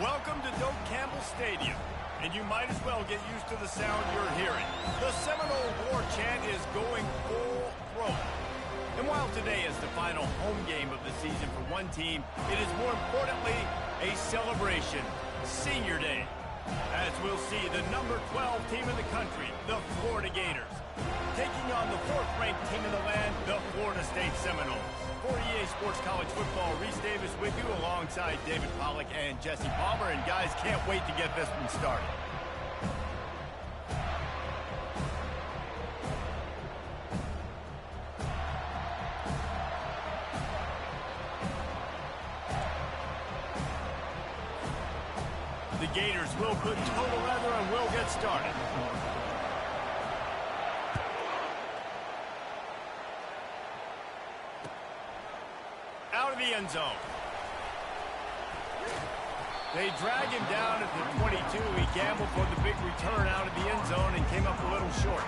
Welcome to Doak Campbell Stadium, and you might as well get used to the sound you're hearing. The Seminole War Chant is going full throat. And while today is the final home game of the season for one team, it is more importantly a celebration, Senior Day, as we'll see the number 12 team in the country, the Florida Gators, taking on the 4th-ranked team in the land, the Florida State Seminoles. For EA Sports College Football, Reese Davis with you alongside David Pollack and Jesse Palmer. And guys, can't wait to get this one started. The Gators will put total leather and will get started. Out of the end zone. They drag him down at the 22. He gambled for the big return out of the end zone and came up a little short.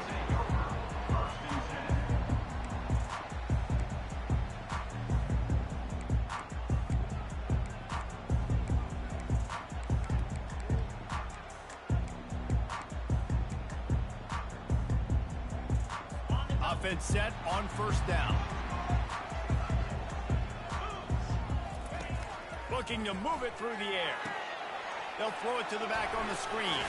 Offense set on first down. Looking to move it through the air. They'll throw it to the back on the screen.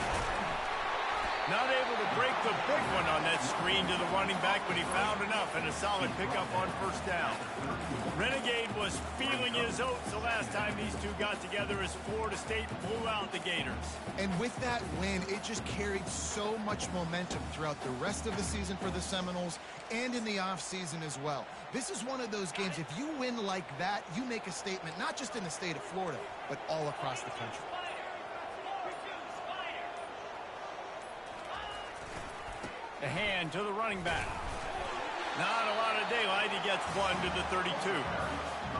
Not able to break the big one on that screen to the running back, but he found enough and a solid pickup on first down. Renegade was feeling his oats the last time these two got together as Florida State blew out the Gators. And with that win, it just carried so much momentum throughout the rest of the season for the Seminoles and in the offseason as well. This is one of those games, if you win like that, you make a statement, not just in the state of Florida, but all across the country. A hand to the running back. Not a lot of daylight. He gets one to the 32.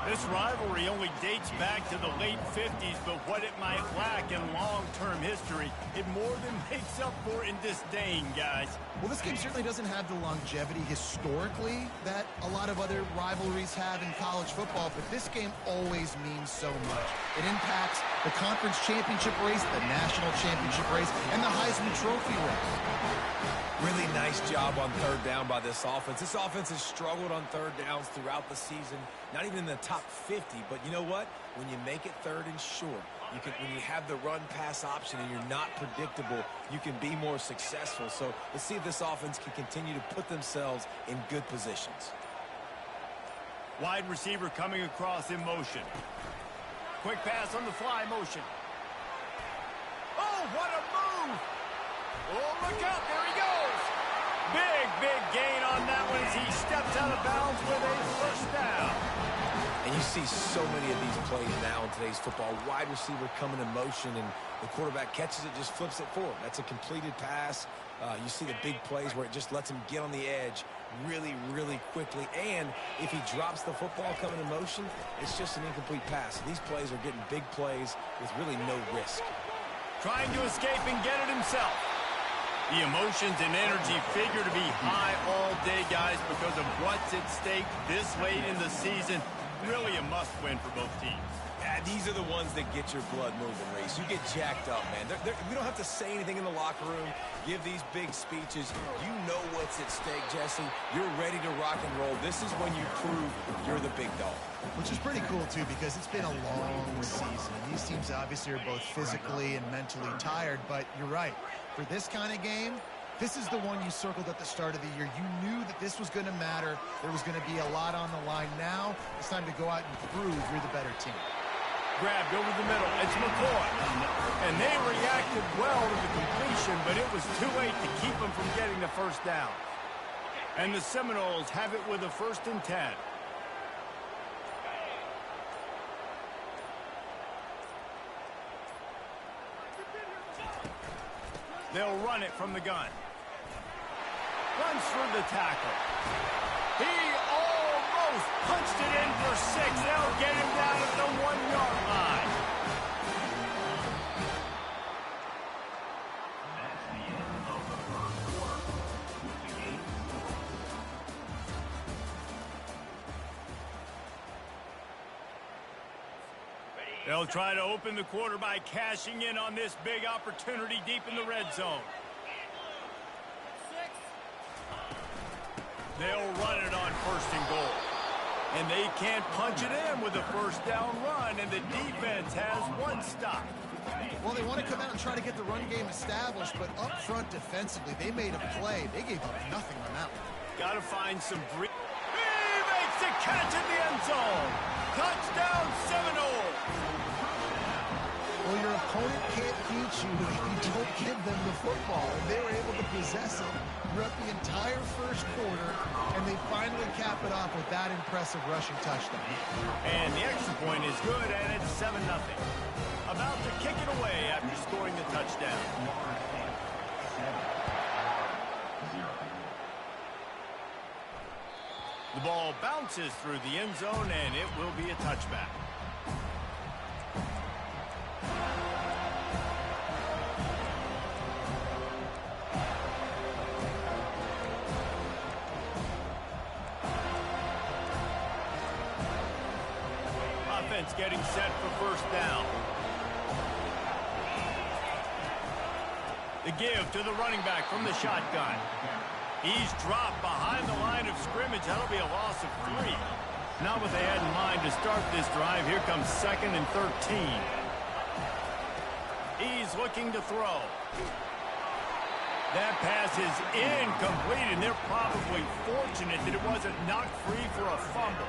This rivalry only dates back to the late 50s, but what it might lack in long-term history, it more than makes up for in disdain, guys. Well, this game certainly doesn't have the longevity historically that a lot of other rivalries have in college football, but this game always means so much. It impacts the conference championship race, the national championship race, and the Heisman Trophy race. Really nice job on third down by this offense. This offense has struggled on third downs throughout the season, not even in the top 50. But you know what? When you make it third and short, when you have the run-pass option and you're not predictable, you can be more successful. So let's see if this offense can continue to put themselves in good positions. Wide receiver coming across in motion. Quick pass on the fly motion. Oh, what a move! Oh, look out, there he goes. Big gain on that one as he steps out of bounds with a first down. And you see so many of these plays now in today's football. Wide receiver coming in motion, and the quarterback catches it, just flips it forward. That's a completed pass. You see the big plays where it just lets him get on the edge really quickly. And if he drops the football coming in motion, it's just an incomplete pass. So these plays are getting big plays with really no risk. Trying to escape and get it himself. The emotions and energy figure to be high all day, guys, because of what's at stake this late in the season. Really a must-win for both teams. Yeah, these are the ones that get your blood moving, Reese. You get jacked up, man. We don't have to say anything in the locker room, give these big speeches. You know what's at stake, Jesse. You're ready to rock and roll. This is when you prove you're the big dog. Which is pretty cool, too, because it's been a long season. These teams obviously are both physically and mentally tired, but you're right. For this kind of game, this is the one you circled at the start of the year. You knew that this was going to matter. There was going to be a lot on the line. Now it's time to go out and prove you're the better team. Grabbed over the middle. It's McCoy. And they reacted well to the completion, but it was too late to keep them from getting the first down. And the Seminoles have it with a 1st and 10. They'll run it from the gun. Runs through the tackle. He almost punched it in for 6. They'll get him down at the 1-yard line. They'll try to open the quarter by cashing in on this big opportunity deep in the red zone. They'll run it on 1st and goal. And they can't punch it in with a 1st down run, and the defense has 1 stop. Well, they want to come out and try to get the run game established, but up front defensively, they made a play. They gave up nothing on that one. Got to find some breathing. He makes the catch in the end zone. Touchdown, Seminoles. Well, your opponent can't beat you if you don't give them the football. And they were able to possess it throughout the entire 1st quarter, and they finally cap it off with that impressive rushing touchdown. And the extra point is good, and it's 7-0. About to kick it away after scoring the touchdown. The ball bounces through the end zone, and it will be a touchback. Offense getting set for 1st down. The give to the running back from the shotgun. He's dropped behind the line of scrimmage. That'll be a loss of 3. Not what they had in mind to start this drive. Here comes 2nd and 13. He's looking to throw. That pass is incomplete, and they're probably fortunate that it wasn't knocked free for a fumble.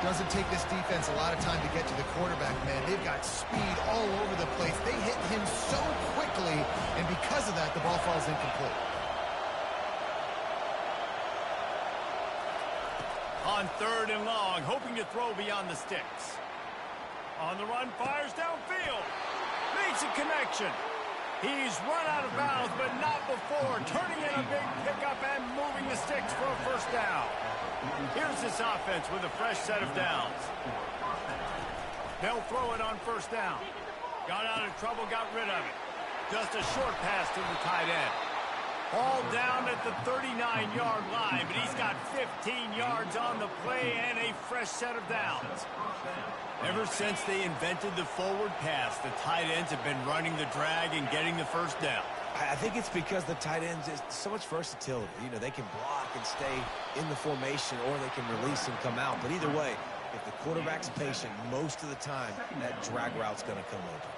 Doesn't take this defense a lot of time to get to the quarterback, man. They've got speed all over the place. They hit him so quickly, and because of that, the ball falls incomplete. On 3rd and long, hoping to throw beyond the sticks. On the run, fires downfield. Makes a connection. He's run out of bounds, but not before. Turning in a big pickup and moving the sticks for a 1st down. Here's this offense with a fresh set of downs. They'll throw it on 1st down. Got out of trouble, got rid of it. Just a short pass to the tight end. All down at the 39-yard line, but he's got 15 yards on the play and a fresh set of downs. Ever since they invented the forward pass, the tight ends have been running the drag and getting the 1st down. I think it's because the tight ends is so much versatility. You know, they can block and stay in the formation, or they can release and come out. But either way, if the quarterback's patient, most of the time, that drag route's going to come open.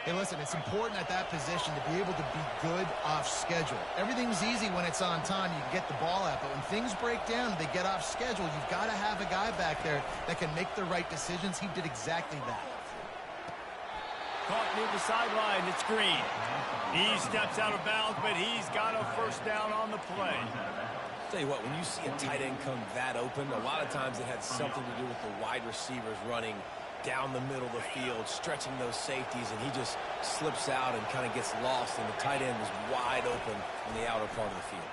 Hey, listen, it's important at that position to be able to be good off schedule. Everything's easy when it's on time. You can get the ball out. But when things break down and they get off schedule, you've got to have a guy back there that can make the right decisions. He did exactly that. Caught near the sideline. It's Green. He steps out of bounds, but he's got a 1st down on the play. Tell you what, when you see a tight end come that open, a lot of times it had something to do with the wide receivers running down the middle of the field, stretching those safeties, and he just slips out and kind of gets lost, and the tight end is wide open in the outer part of the field.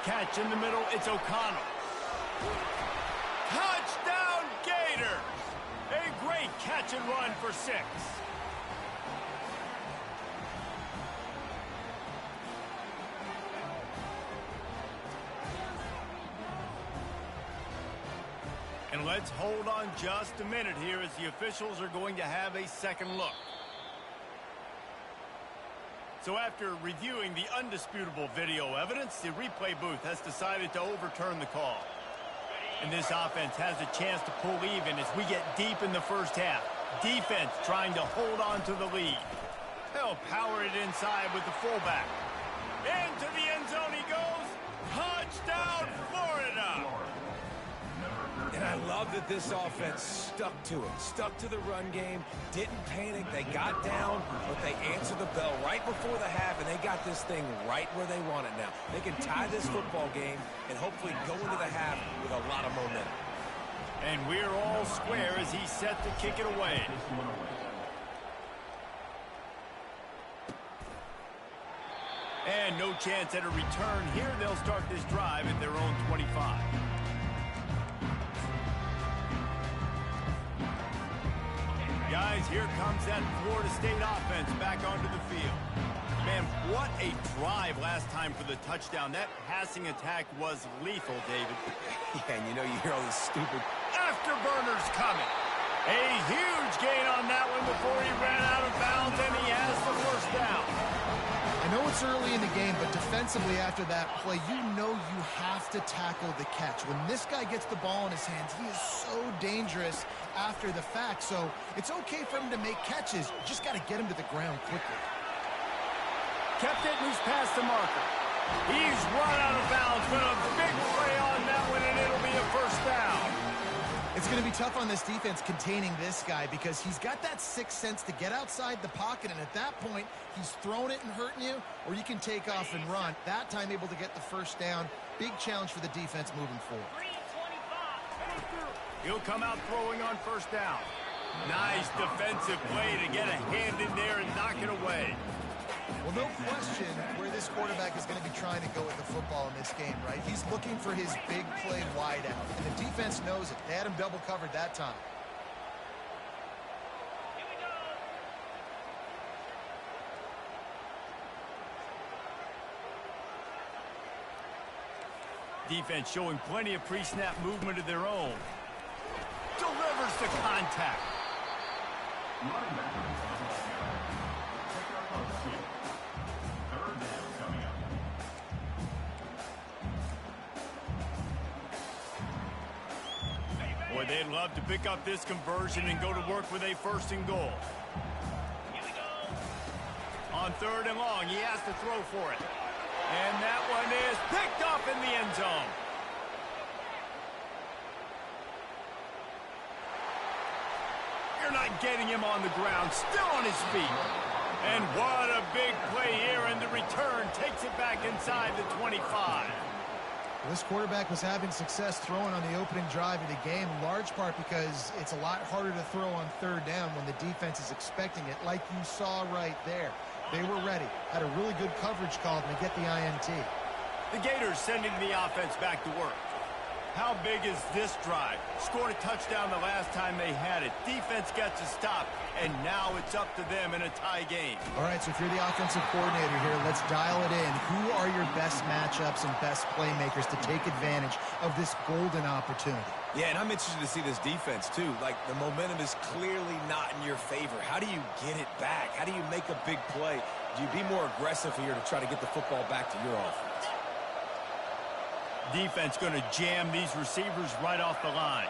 Catch in the middle, it's O'Connell. Touchdown, Gators! A great catch and run for 6. And let's hold on just a minute here as the officials are going to have a second look. So after reviewing the undisputable video evidence, the replay booth has decided to overturn the call. And this offense has a chance to pull even as we get deep in the 1st half. Defense trying to hold on to the lead. They'll power it inside with the fullback. Into the end zone he goes. Touchdown, Florida! And I love that this offense stuck to it, stuck to the run game, didn't panic. They got down, but they answered the bell right before the half, and they got this thing right where they want it now. They can tie this football game and hopefully go into the half with a lot of momentum. And we're all square as he's set to kick it away. And no chance at a return here. They'll start this drive at their own 25. Guys, here comes that Florida State offense back onto the field. Man, what a drive last time for the touchdown. That passing attack was lethal, David. Yeah, and you know, you hear all these stupid afterburners coming. on that one before he ran out of bounds, and he has the first down. I know it's early in the game, but defensively after that play, you know you have to tackle the catch. When this guy gets the ball in his hands, he is so dangerous after the fact. So it's okay for him to make catches. You just got to get him to the ground quickly. Kept it, and he's past the marker. He's run out of bounds, but a big play on that one, and it'll be a first down. It's going to be tough on this defense containing this guy because he's got that sixth sense to get outside the pocket, and at that point, he's throwing it and hurting you, or you can take off and run. That time able to get the first down. Big challenge for the defense moving forward. He'll come out throwing on first down. Nice defensive play to get a hand in there and knock it away. Well, no question where this quarterback is going to be trying to go with the football in this game, right? He's looking for his big play wide out, and the defense knows it. They had him double covered that time. Defense showing plenty of pre-snap movement of their own. Delivers the contact. Boy, they'd love to pick up this conversion and go to work with a first and goal. On third and long, he has to throw for it. And that one is picked up in the end zone. You're not getting him on the ground, still on his feet. And what a big play here, and the return takes it back inside the 25. This quarterback was having success throwing on the opening drive of the game, in large part because it's a lot harder to throw on third down when the defense is expecting it, like you saw right there. They were ready, had a really good coverage call to get the INT. The Gators sending the offense back to work. How big is this drive? Scored a touchdown the last time they had it. Defense gets a stop, and now it's up to them in a tie game. All right, so if you're the offensive coordinator here, let's dial it in. Who are your best matchups and best playmakers to take advantage of this golden opportunity? Yeah, and I'm interested to see this defense, too. Like, the momentum is clearly not in your favor. How do you get it back? How do you make a big play? Do you be more aggressive here to try to get the football back to your offense? Defense going to jam these receivers right off the line.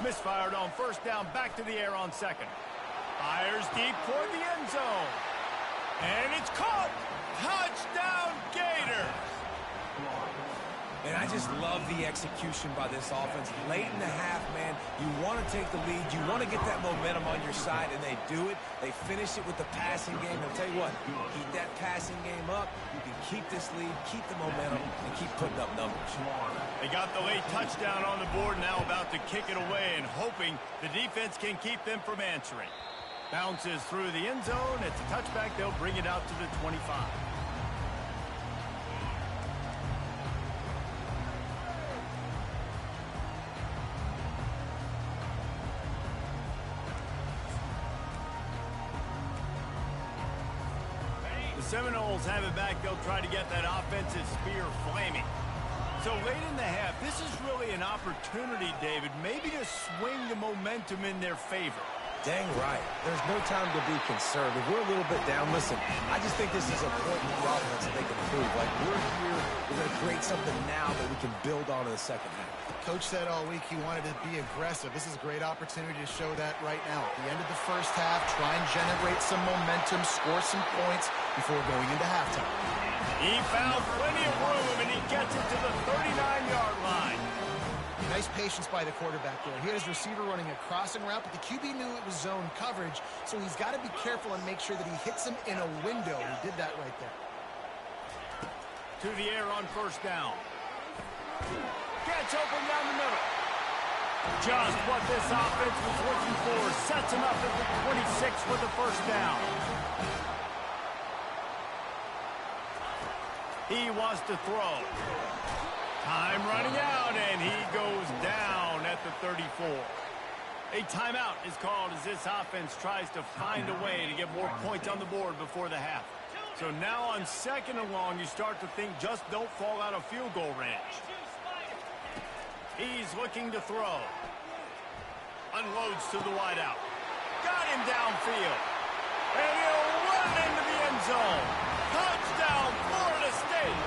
Misfired on first down, back to the air on second. Fires deep toward the end zone. And it's caught. Touchdown, Gators. And I just love the execution by this offense. Late in the half, man, you want to take the lead. You want to get that momentum on your side, and they do it. They finish it with the passing game. I'll tell you what, keep that passing game up. You can keep this lead, keep the momentum, and keep putting up numbers. They got the late touchdown on the board, now about to kick it away and hoping the defense can keep them from answering. Bounces through the end zone. It's a touchback. They'll bring it out to the 25. Seminoles have it back. They'll try to get that offensive spear flaming. So late in the half, this is really an opportunity, David, maybe to swing the momentum in their favor. Dang right. There's no time to be concerned. If we're a little bit down, listen, I just think this is a point in the offense that they can improve. Like, we're here, we're going to create something now that we can build on in the second half. Coach said all week he wanted to be aggressive. This is a great opportunity to show that right now. At the end of the first half, try and generate some momentum, score some points before going into halftime. He found plenty of room, and he gets it to the 39-yard line. Nice patience by the quarterback there. He had his receiver running a crossing route, but the QB knew it was zone coverage, so he's got to be careful and make sure that he hits him in a window. He did that right there. To the air on first down. Gets open down the middle. Just what this offense was looking for. Sets him up at the 26 for the first down. He wants to throw. Time running out, and he goes down at the 34. A timeout is called as this offense tries to find a way to get more points on the board before the half. So now on 2nd and long, you start to think just don't fall out of field goal range. He's looking to throw. Unloads to the wideout. Got him downfield. And he'll run into the end zone. Touchdown, Florida State.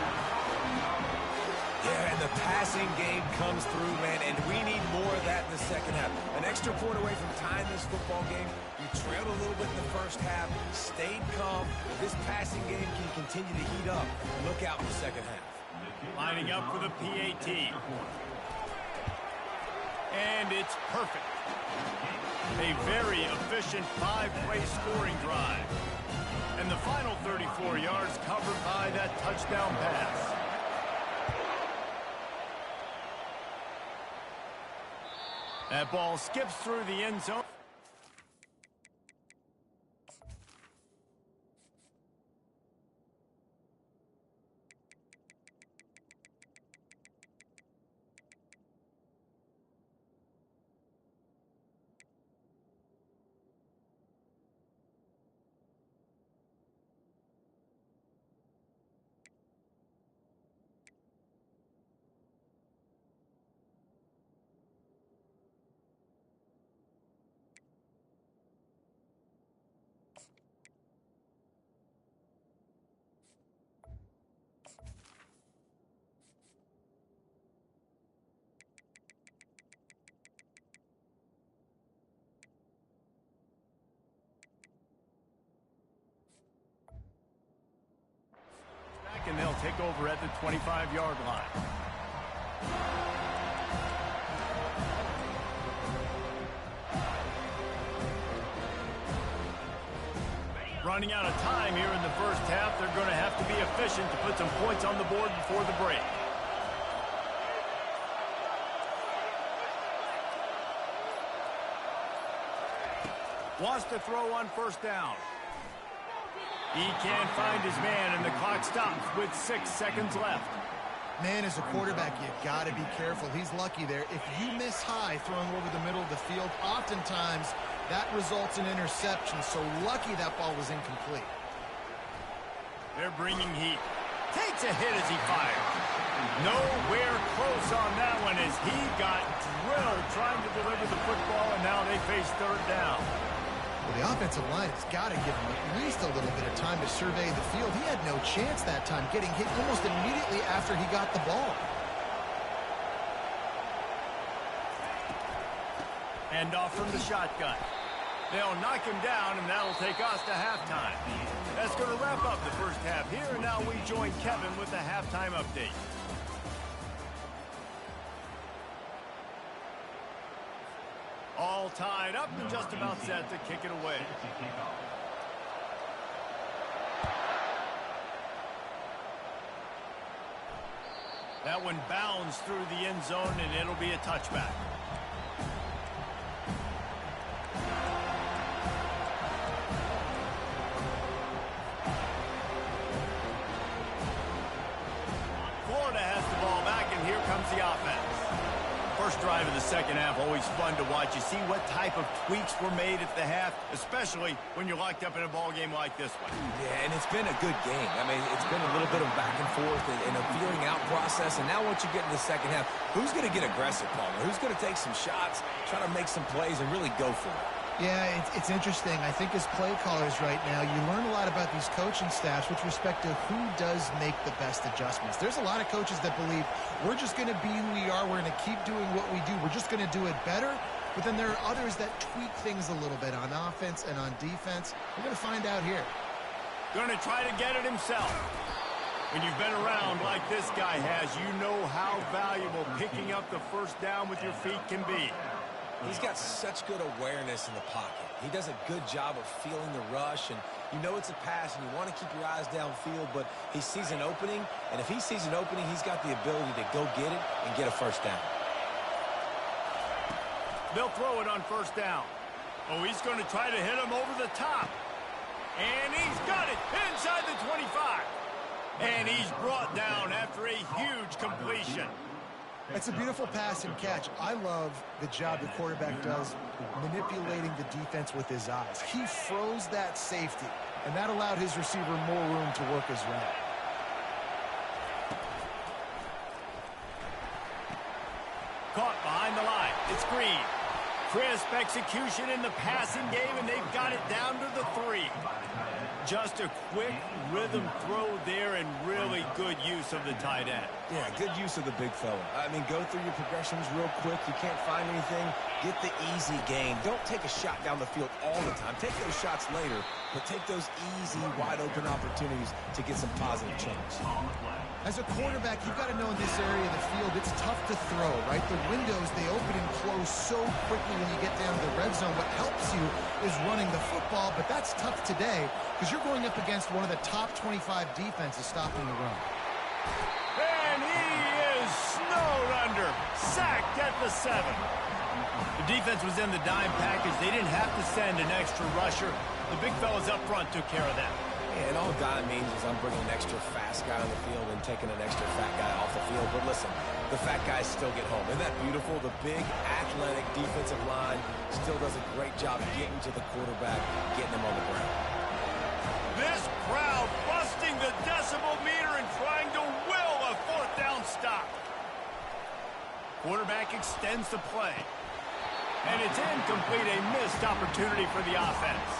Yeah, and the passing game comes through, man, and we need more of that in the second half. An extra point away from tying this football game. You trailed a little bit in the first half, stayed calm. This passing game can continue to heat up. Look out in the second half. Lining up for the PAT. And it's perfect. A very efficient 5-play scoring drive. And the final 34 yards covered by that touchdown pass. That ball skips through the end zone. And they'll take over at the 25-yard line. Running out of time here in the first half, they're going to have to be efficient to put some points on the board before the break. Wants to throw on 1st down. He can't find his man, and the clock stops with 6 seconds left. Man, as a quarterback, you got to be careful. He's lucky there. If you miss high throwing over the middle of the field, oftentimes that results in interception. So lucky that ball was incomplete. They're bringing heat. Takes a hit as he fires. Nowhere close on that one as he got drilled trying to deliver the football, and now they face 3rd down. Well, the offensive line has got to give him at least a little bit of time to survey the field. He had no chance that time, getting hit almost immediately after he got the ball. And off from the shotgun. They'll knock him down, and that'll take us to halftime. That's going to wrap up the first half here, and now we join Kevin with the halftime update. All tied up and just about set to kick it away. That one bounds through the end zone, and it'll be a touchback. Florida has the ball back, and here comes the offense. First drive of the second half, always fun to watch. You see what type of tweaks were made at the half, especially when you're locked up in a ball game like this one. Yeah, and it's been a good game. I mean, it's been a little bit of back and forth and a feeling out process. And now once you get in the second half, who's going to get aggressive, Palmer? Who's going to take some shots, try to make some plays, and really go for it? Yeah, it's interesting. I think as play callers right now, you learn a lot about these coaching staffs with respect to who does make the best adjustments. There's a lot of coaches that believe we're just going to be who we are. We're going to keep doing what we do. We're just going to do it better. But then there are others that tweak things a little bit on offense and on defense. We're going to find out here. Going to try to get it himself. When you've been around like this guy has, you know how valuable picking up the first down with your feet can be. He's got such good awareness in the pocket. He does a good job of feeling the rush, and you know it's a pass, and you want to keep your eyes downfield, but he sees an opening, and if he sees an opening, he's got the ability to go get it and get a first down. They'll throw it on 1st down. Oh, he's going to try to hit him over the top. And he's got it inside the 25. And he's brought down after a huge completion. It's a beautiful pass and catch. I love the job the quarterback does manipulating the defense with his eyes. He froze that safety, and that allowed his receiver more room to work his route. Caught behind the line. It's Green. Crisp execution in the passing game, and they've got it down to the 3. Just a quick rhythm throw there and really good use of the tight end. Yeah, good use of the big fella. I mean, go through your progressions real quick. You can't find anything. Get the easy gain. Don't take a shot down the field all the time. Take those shots later, but take those easy, wide-open opportunities to get some positive chunks. As a quarterback, you've got to know in this area of the field, it's tough to throw, right? The windows, they open and close so quickly when you get down to the red zone. What helps you is running the football, but that's tough today because you're going up against one of the top 25 defenses stopping the run. And he is snowed under. Sacked at the 7. The defense was in the dime package. They didn't have to send an extra rusher. The big fellas up front took care of that. Yeah, and all dime means is I'm bringing an extra fast guy on the field and taking an extra fat guy off the field. But listen, the fat guys still get home. Isn't that beautiful? The big, athletic defensive line still does a great job getting to the quarterback, getting him on the ground. This crowd busting the decibel meter and trying to will a 4th down stop. Quarterback extends the play. And it's incomplete, a missed opportunity for the offense.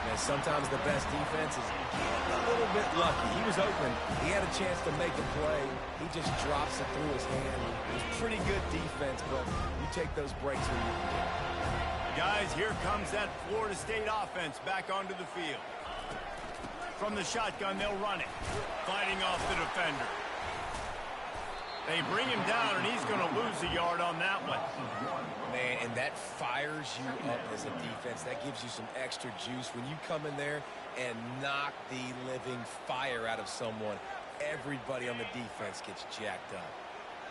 And sometimes the best defense is getting a little bit lucky. He was open. He had a chance to make a play. He just drops it through his hand. It was pretty good defense, but you take those breaks when you can get it. Guys, here comes that Florida State offense back onto the field. From the shotgun, they'll run it. Fighting off the defender. They bring him down, and he's going to lose a yard on that one. Man, and that fires you up as a defense. That gives you some extra juice. When you come in there and knock the living fire out of someone, everybody on the defense gets jacked up.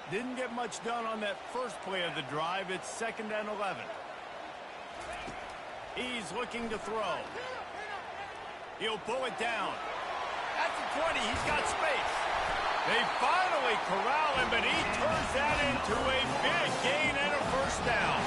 Didn't get much done on that first play of the drive. It's 2nd and 11. He's looking to throw. He'll pull it down. At the 20, he's got space. They finally corral him, but he turns that into a big gain and a 1st down.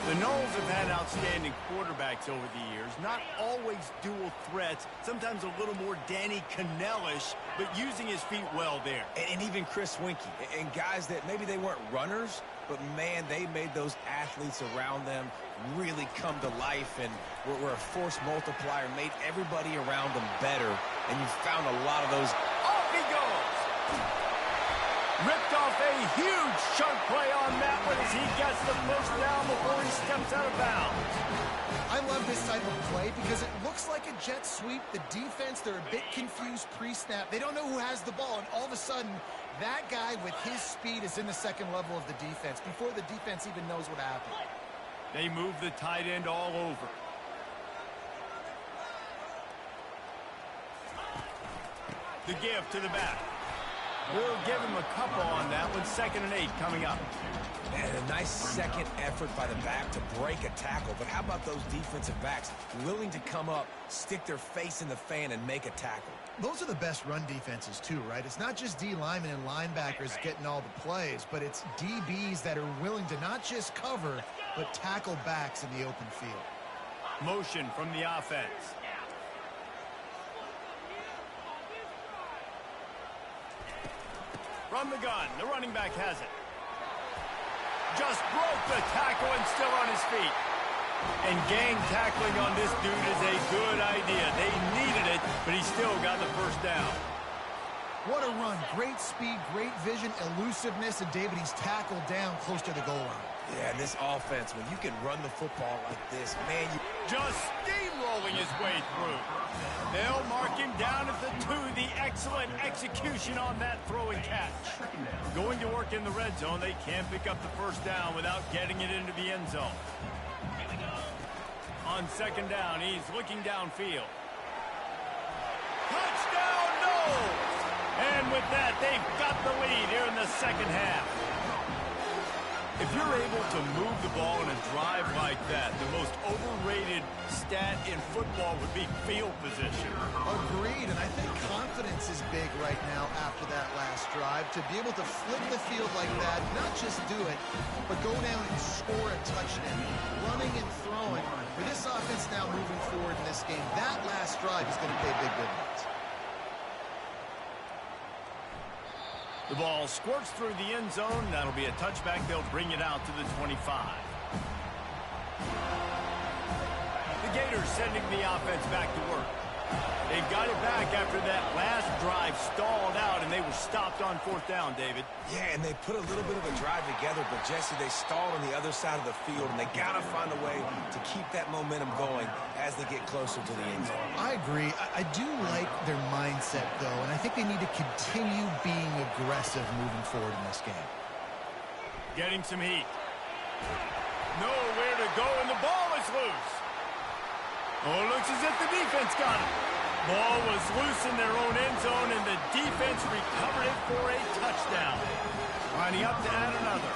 The Noles have had outstanding quarterbacks over the years. Not always dual threats. Sometimes a little more Danny Cannell-ish, but using his feet well there. And even Chris Winkie. And guys that maybe they weren't runners, but, man, they made those athletes around them really come to life and were a force multiplier, made everybody around them better. And you found a lot of those. Off he goes! Ripped off a huge chunk play on that one as he gets the 1st down before he steps out of bounds. I love this type of play because it looks like a jet sweep. The defense, they're a bit confused pre-snap. They don't know who has the ball, and all of a sudden, that guy with his speed is in the 2nd level of the defense before the defense even knows what happened. They move the tight end all over. The give to the back. We'll give him a couple on that one. 2nd and 8 coming up. And a nice second effort by the back to break a tackle. But how about those defensive backs willing to come up, stick their face in the fan, and make a tackle? Those are the best run defenses, too, right? It's not just D linemen and linebackers getting all the plays, but it's DBs that are willing to not just cover, but tackle backs in the open field. Motion from the offense. From the gun, the running back has it. Just broke the tackle and still on his feet. And gang tackling on this dude is a good idea. They needed it, but he still got the 1st down. What a run. Great speed, great vision, elusiveness, and David, he's tackled down close to the goal line. Yeah, this offense, when you can run the football like this, man, you just steamrolling his way through. They'll mark him down at the 2. The excellent execution on that throw and catch. Going to work in the red zone, they can't pick up the 1st down without getting it into the end zone. On 2nd down, he's looking downfield. Touchdown, no! And with that, they've got the lead here in the 2nd half. If you're able to move the ball in a drive like that, the most overrated stat in football would be field position. Agreed, and I think confidence is big right now after that last drive. To be able to flip the field like that, not just do it, but go down and score a touchdown. Running and throwing. For this offense now moving forward in this game, that last drive is going to pay big dividends. The ball squirts through the end zone. That'll be a touchback. They'll bring it out to the 25. The Gators sending the offense back to work. They've got it back after that last drive stalled out, and they were stopped on 4th down, David. Yeah, and they put a little bit of a drive together, but, Jesse, they stalled on the other side of the field, and they got to find a way to keep that momentum going as they get closer to the end zone. I agree. I do like their mindset, though, and I think they need to continue being aggressive moving forward in this game. Getting some heat. Nowhere to go, and the ball is loose. Oh, it looks as if the defense got it. Ball was loose in their own end zone, and the defense recovered it for a touchdown. Lining up to add another.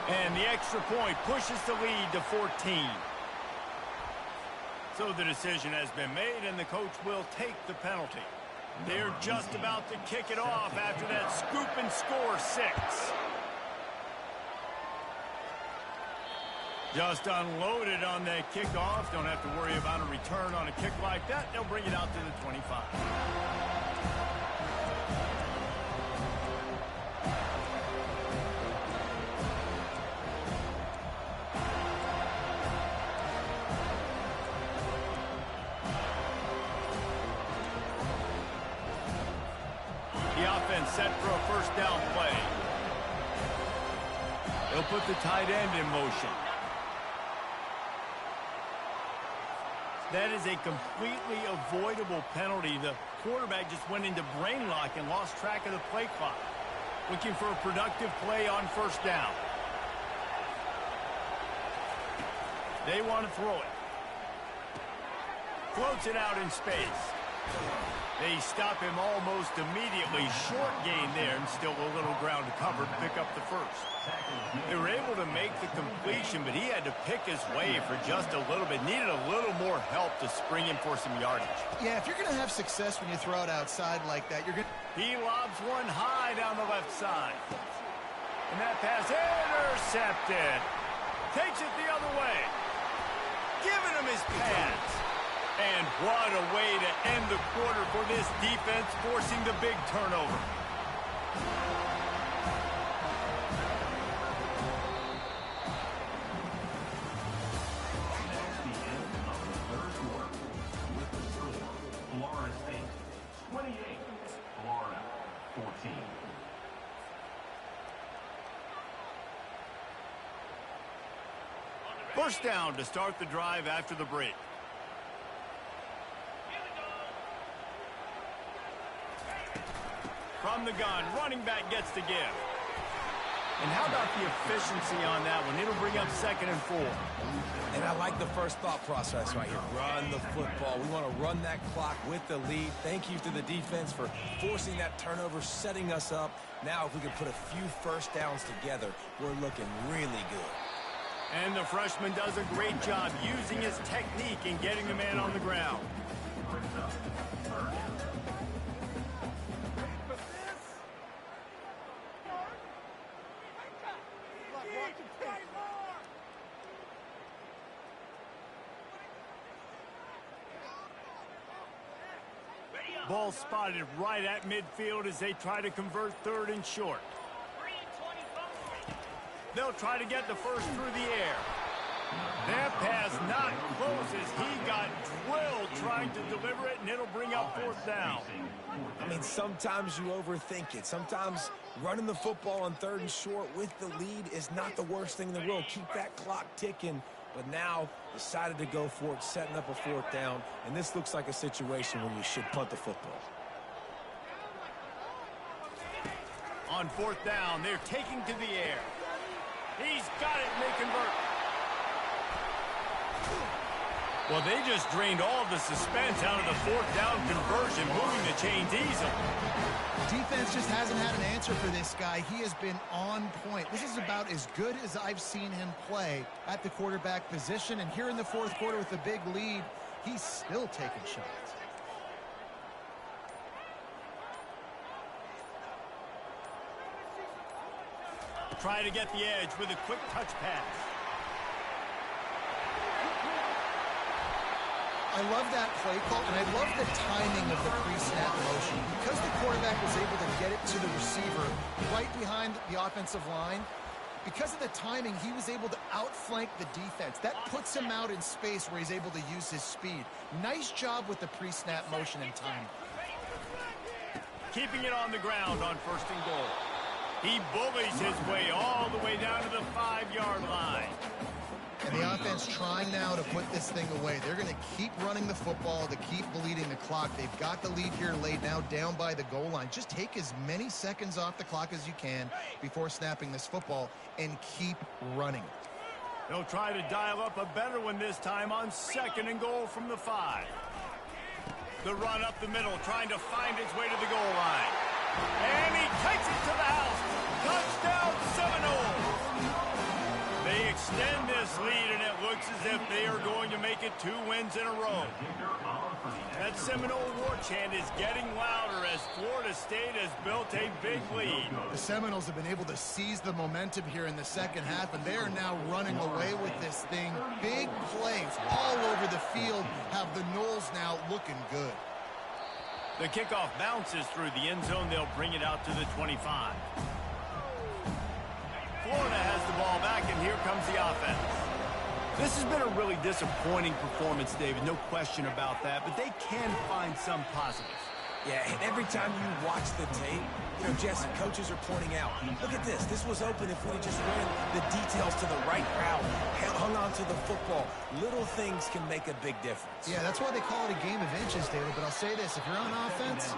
And the extra point pushes the lead to 14. So the decision has been made, and the coach will take the penalty. They're just about to kick it off after that scoop and score 6. Just unloaded on that kickoff. Don't have to worry about a return on a kick like that. They'll bring it out to the 25. The offense set for a first down play. They'll put the tight end in motion. That is a completely avoidable penalty. The quarterback just went into brain lock and lost track of the play clock. Looking for a productive play on first down. They want to throw it. Floats it out in space. They stop him almost immediately. Short gain there, and still a little ground to cover to pick up the first. They were able to make the completion, but he had to pick his way for just a little bit. Needed a little more help to spring him for some yardage. Yeah, if you're going to have success when you throw it outside like that, you're going to... He lobs one high down the left side. And that pass intercepted. Takes it the other way. Giving him his pass. And what a way to end the quarter for this defense, forcing the big turnover. Florida State 28, Florida 14. First down to start the drive after the break. From the gun, running back gets to give. And how about the efficiency on that one? It'll bring up 2nd and 4. And I like the first thought process right here. Run the football. We want to run that clock with the lead. Thank you to the defense for forcing that turnover, setting us up. Now, if we can put a few first downs together, we're looking really good. And the freshman does a great job using his technique and getting the man on the ground. Ball spotted right at midfield as they try to convert 3rd and short. They'll try to get the first through the air. That pass not close as he got drilled trying to deliver it, and it'll bring up 4th down. I mean, sometimes you overthink it. Sometimes running the football on 3rd and short with the lead is not the worst thing in the world. Keep that clock ticking. But now decided to go for it, setting up a 4th down. And this looks like a situation where you should punt the football. On 4th down, they're taking to the air. He's got it, and they convert. Well, they just drained all the suspense out of the 4th down conversion, moving the chains easily. Defense offense just hasn't had an answer for this guy. He has been on point. This is about as good as I've seen him play at the quarterback position. And here in the fourth quarter with a big lead, he's still taking shots. Try to get the edge with a quick touch pass. I love that play call, and I love the timing of the pre-snap motion. Because the quarterback was able to get it to the receiver right behind the offensive line, because of the timing, he was able to outflank the defense. That puts him out in space where he's able to use his speed. Nice job with the pre-snap motion and timing. Keeping it on the ground on 1st and goal. He bullies his way all the way down to the 5-yard line. And the offense trying now to put this thing away. They're going to keep running the football to keep bleeding the clock. They've got the lead here laid now down by the goal line. Just take as many seconds off the clock as you can before snapping this football and keep running. They'll try to dial up a better one this time on 2nd and goal from the 5. The run up the middle, trying to find his way to the goal line. And he takes it to the house. Touchdown Seminoles! They extend this lead, and it looks as if they are going to make it 2 wins in a row. That Seminole war chant is getting louder as Florida State has built a big lead. The Seminoles have been able to seize the momentum here in the second half, and they are now running away with this thing. Big plays all over the field have the Noles now looking good. The kickoff bounces through the end zone. They'll bring it out to the 25. Florida has the ball back, and here comes the offense. This has been a really disappointing performance, David, no question about that, but they can find some positives. Yeah, and every time you watch the tape, Jesse, coaches are pointing out, look at this. This was open if we had just ran the details to the right route, hung on to the football. Little things can make a big difference. Yeah, that's why they call it a game of inches, David. But I'll say this, if you're on offense,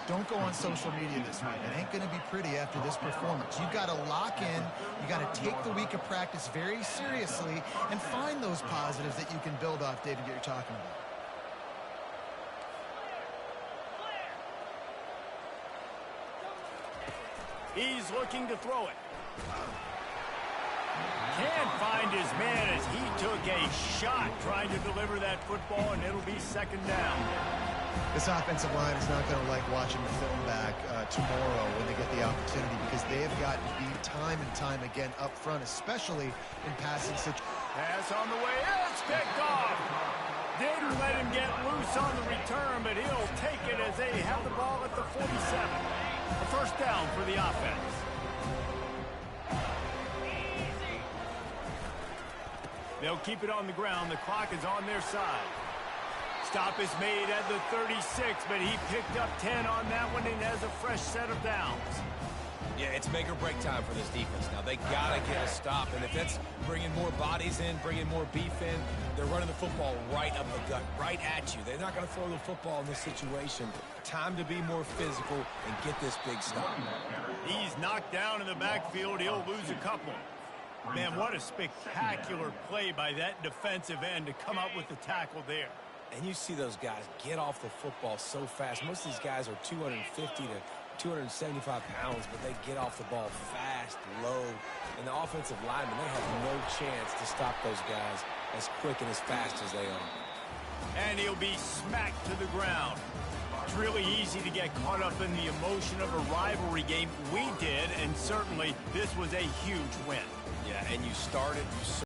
don't go on social media this week. It ain't going to be pretty after this performance. You've got to lock in. You got to take the week of practice very seriously and find those positives that you can build off, David, that you're talking about. He's looking to throw it. Can't find his man as he took a shot trying to deliver that football, and it'll be 2nd down. This offensive line is not going to like watching the film back tomorrow when they get the opportunity, because they have gotten beat time and time again up front, especially in passing situations. Pass on the way. It's picked off. Didn't let him get loose on the return, but he'll take it as they have the ball at the 47. A 1st down for the offense. They'll keep it on the ground. The clock is on their side. Stop is made at the 36, but he picked up 10 on that one and has a fresh set of downs. Yeah, it's make or break time for this defense. Now, they got to get a stop, and if that's bringing more bodies in, bringing more beef in, they're running the football right up the gut, right at you. They're not going to throw the football in this situation. Time to be more physical and get this big stop. He's knocked down in the backfield. He'll lose a couple. Man, what a spectacular play by that defensive end to come up with the tackle there. And you see those guys get off the football so fast. Most of these guys are 250 to 275 pounds, but they get off the ball fast, low. And the offensive linemen, they have no chance to stop those guys as quick and as fast as they are. And he'll be smacked to the ground. It's really easy to get caught up in the emotion of a rivalry game. We did, and certainly this was a huge win. Yeah, and you started...